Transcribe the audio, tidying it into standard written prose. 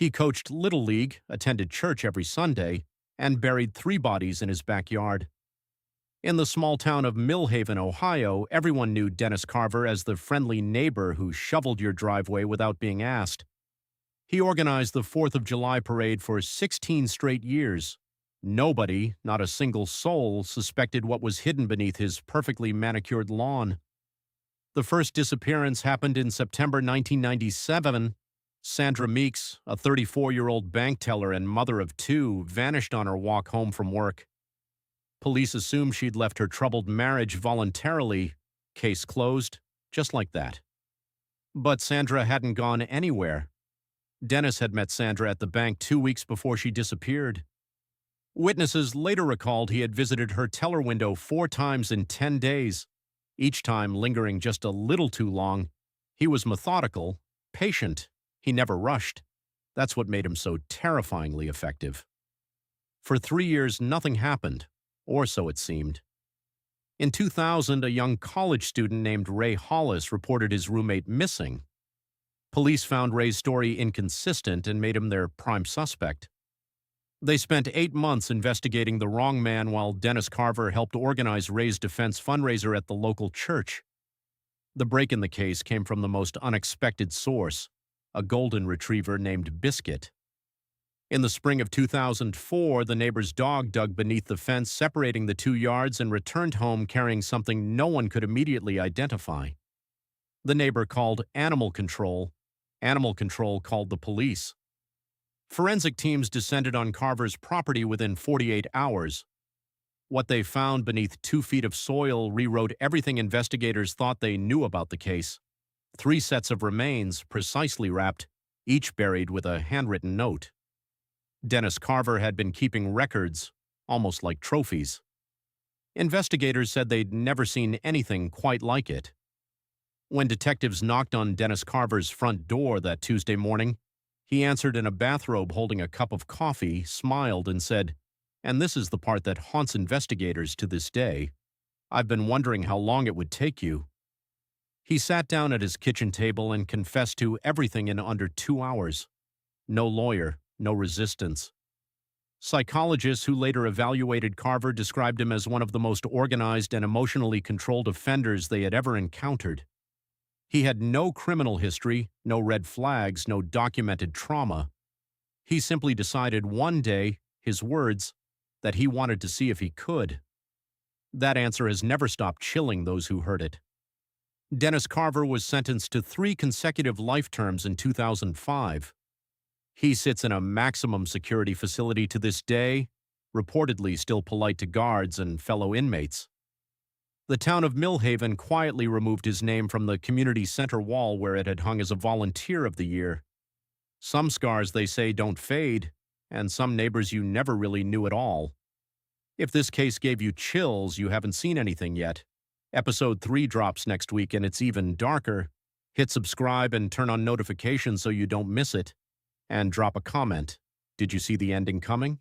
He coached Little League, attended church every Sunday, and buried 3 bodies in his backyard. In the small town of Millhaven, Ohio, everyone knew Dennis Carver as the friendly neighbor who shoveled your driveway without being asked. He organized the 4th of July parade for 16 straight years. Nobody, not a single soul, suspected what was hidden beneath his perfectly manicured lawn. The first disappearance happened in September 1997. Sandra Meeks, a 34-year-old bank teller and mother of 2, vanished on her walk home from work. Police assumed she'd left her troubled marriage voluntarily. Case closed, just like that. But Sandra hadn't gone anywhere. Dennis had met Sandra at the bank 2 weeks before she disappeared. Witnesses later recalled he had visited her teller window 4 times in 10 days, each time lingering just a little too long. He was methodical, patient. He never rushed. That's what made him so terrifyingly effective. For 3 years, nothing happened, or so it seemed. In 2000, a young college student named Ray Hollis reported his roommate missing. Police found Ray's story inconsistent and made him their prime suspect. They spent 8 months investigating the wrong man while Dennis Carver helped organize Ray's defense fundraiser at the local church. The break in the case came from the most unexpected source, a golden retriever named Biscuit. In the spring of 2004, the neighbor's dog dug beneath the fence separating the 2 yards and returned home carrying something no one could immediately identify. The neighbor called Animal Control. Animal Control called the police. Forensic teams descended on Carver's property within 48 hours. What they found beneath 2 feet of soil rewrote everything investigators thought they knew about the case. 3 sets of remains, precisely wrapped, each buried with a handwritten note. Dennis Carver had been keeping records, almost like trophies. Investigators said they'd never seen anything quite like it. When detectives knocked on Dennis Carver's front door that Tuesday morning, he answered in a bathrobe holding a cup of coffee, smiled, and said, "And this is the part that haunts investigators to this day. I've been wondering how long it would take you." He sat down at his kitchen table and confessed to everything in under 2 hours. No lawyer, no resistance. Psychologists who later evaluated Carver described him as one of the most organized and emotionally controlled offenders they had ever encountered. He had no criminal history, no red flags, no documented trauma. He simply decided one day, his words, that he wanted to see if he could. That answer has never stopped chilling those who heard it. Dennis Carver was sentenced to 3 consecutive life terms in 2005. He sits in a maximum security facility to this day, reportedly still polite to guards and fellow inmates. The town of Millhaven quietly removed his name from the community center wall where it had hung as a volunteer of the year. Some scars, they say, don't fade, and some neighbors you never really knew at all. If this case gave you chills, you haven't seen anything yet. Episode 3 drops next week, and it's even darker. Hit subscribe and turn on notifications so you don't miss it. And drop a comment. Did you see the ending coming?